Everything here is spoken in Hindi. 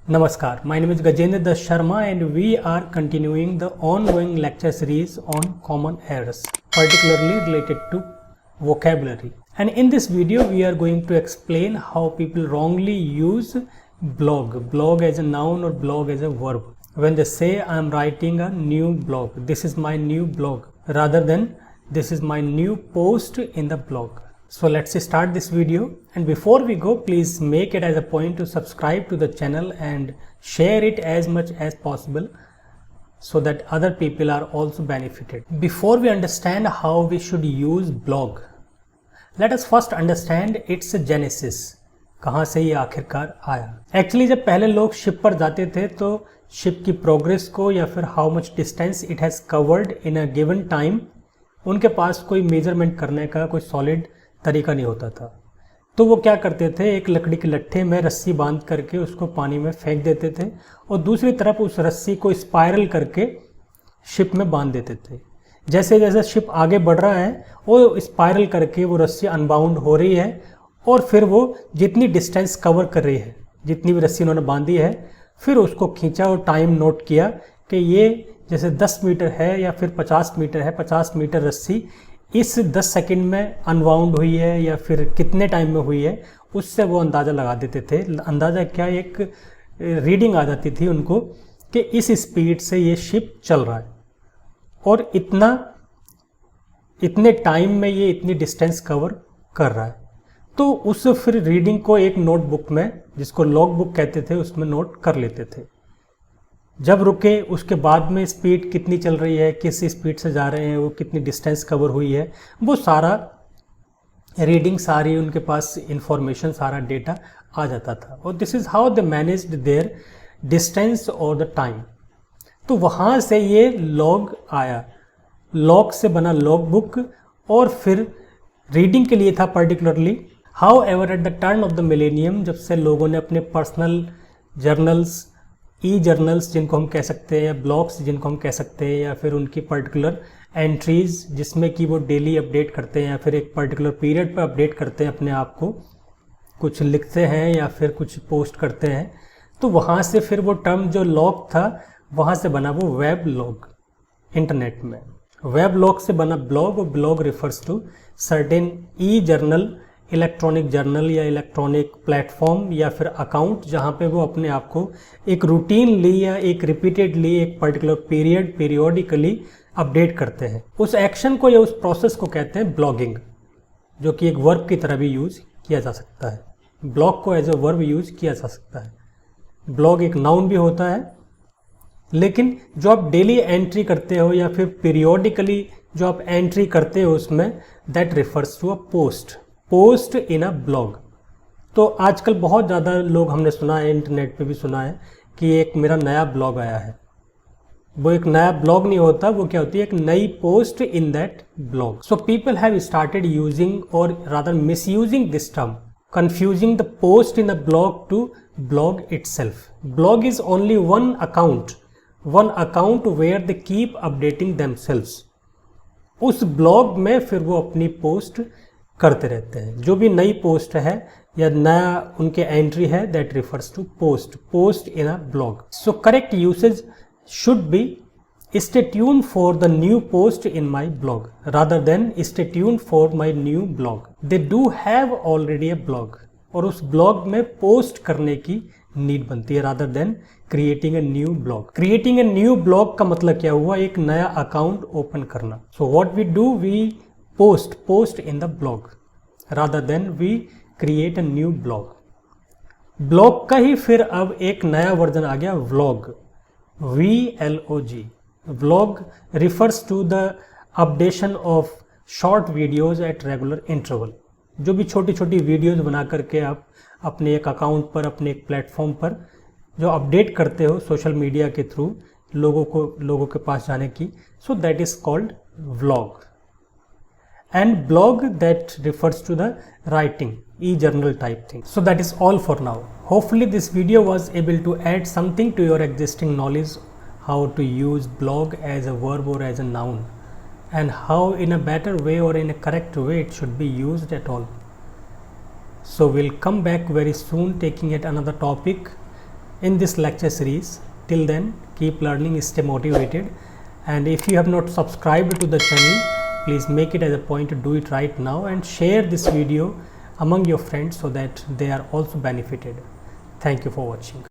Namaskar, my name is Gajendra Das Sharma and we are continuing the ongoing lecture series on common errors, particularly related to vocabulary. And in this video, we are going to explain how people wrongly use blog as a noun or blog as a verb. When they say I am writing a new blog, this is my new blog, rather than this is my new post in the blog. So let's start this video, and before we go, please make it as a point to subscribe to the channel and share it as much as possible so that other people are also benefited. Before we understand how we should use blog, let us first understand its genesis. कहाँ से ये आखिरकार आया? एक्चुअली जब पहले लोग शिप पर जाते थे तो शिप की प्रोग्रेस को या फिर how much distance it has covered in a given time, उनके पास कोई मेजरमेंट करने का कोई सॉलिड तरीका नहीं होता था। तो वो क्या करते थे, एक लकड़ी के लट्ठे में रस्सी बांध करके उसको पानी में फेंक देते थे और दूसरी तरफ उस रस्सी को स्पाइरल करके शिप में बांध देते थे। जैसे जैसे शिप आगे बढ़ रहा है वो स्पाइरल करके वो रस्सी अनबाउंड हो रही है और फिर वो जितनी डिस्टेंस कवर कर रही है, जितनी भी रस्सी उन्होंने बांधी है, फिर उसको खींचा और टाइम नोट किया कि ये जैसे 10 मीटर है या फिर 50 मीटर है, 50 मीटर रस्सी इस 10 सेकंड में अनबाउंड हुई है या फिर कितने टाइम में हुई है, उससे वो अंदाज़ा लगा देते थे। अंदाज़ा क्या, एक रीडिंग आ जाती थी उनको कि इस स्पीड से ये शिप चल रहा है और इतने टाइम में ये इतनी डिस्टेंस कवर कर रहा है। तो उस फिर रीडिंग को एक नोटबुक में, जिसको लॉग बुक कहते थे, उसमें नोट कर लेते थे। जब रुके उसके बाद में स्पीड कितनी चल रही है, किस स्पीड से जा रहे हैं, वो कितनी डिस्टेंस कवर हुई है, वो सारा रीडिंग, सारी उनके पास इंफॉर्मेशन, सारा डेटा आ जाता था। और this is how they managed their distance और द टाइम। तो वहाँ से ये लॉग आया, लॉग से बना लॉग बुक और फिर रीडिंग के लिए था particularly. How ever at the turn off the millennium, जब से लोगों ने अपने पर्सनल जर्नल्स, ई जर्नल्स जिनको हम कह सकते हैं, या ब्लॉग्स जिनको हम कह सकते हैं, या फिर उनकी पर्टिकुलर एंट्रीज जिसमें कि वो डेली अपडेट करते हैं या फिर एक पर्टिकुलर पीरियड पर अपडेट करते हैं अपने आप को, कुछ लिखते हैं या फिर कुछ पोस्ट करते हैं। तो वहाँ से फिर वो टर्म जो लॉग था वहाँ से बना वो वेब लॉग। इंटरनेट में वेब लॉग से बना ब्लॉग, और blog refers to certain e journal, electronic journal या इलेक्ट्रॉनिक प्लेटफॉर्म या फिर अकाउंट, जहाँ पे वो अपने आप को एक रूटीनली या एक रिपीटेडली एक पर्टिकुलर पीरियोडिकली अपडेट करते हैं। उस एक्शन को या उस प्रोसेस को कहते हैं ब्लॉगिंग, जो कि एक वर्ब की तरह भी यूज़ किया जा सकता है। ब्लॉग को एज ए वर्ब यूज़ किया जा सकता है। ब्लॉग एक नाउन भी होता है, लेकिन जो आप डेली एंट्री करते हो या फिर पीरियोडिकली जो आप एंट्री करते हो उसमें, that refers to a post in a blog. तो आजकल बहुत ज़्यादा लोग, हमने सुना है, इंटरनेट पे भी सुना है कि एक मेरा नया ब्लॉग आया है। वो एक नया ब्लॉग नहीं होता, वो क्या होती है, एक नई post in that blog. So people have started using और rather misusing this term, confusing the post in a blog to blog itself. Blog is only one account where they keep updating themselves. उस ब्लॉग में फिर वो अपनी पोस्ट करते रहते हैं। जो भी नई पोस्ट है या नया उनके एंट्री है, that refers to post in a blog. So correct usage should be stay tuned for the new post in my blog rather than stay tuned for my new blog. They do have already a blog, और उस ब्लॉग में पोस्ट करने की नीड बनती है rather than creating a new blog. Creating a new blog का मतलब क्या हुआ, एक नया अकाउंट ओपन करना। So what we do, we post in the blog rather than we create a new blog. Blog का ही फिर अब एक नया वर्जन आ गया, vlog, VLOG. Vlog refers to the updation of short videos at regular interval. जो भी छोटी छोटी वीडियोज़ बना करके आप अपने एक अकाउंट पर, अपने एक प्लेटफॉर्म पर जो अपडेट करते हो सोशल मीडिया के थ्रू लोगों के पास जाने की, so that is called vlog. And blog that refers to the writing, e journal type thing. So that is all for now. Hopefully this video was able to add something to your existing knowledge, how to use blog as a verb or as a noun, and how in a better way or in a correct way it should be used at all. So we'll come back very soon taking yet another topic. in this lecture series. Till then, keep learning, stay motivated, and if you have not subscribed to the channel, please make it as a point to do it right now and share this video among your friends so that they are also benefited. Thank you for watching.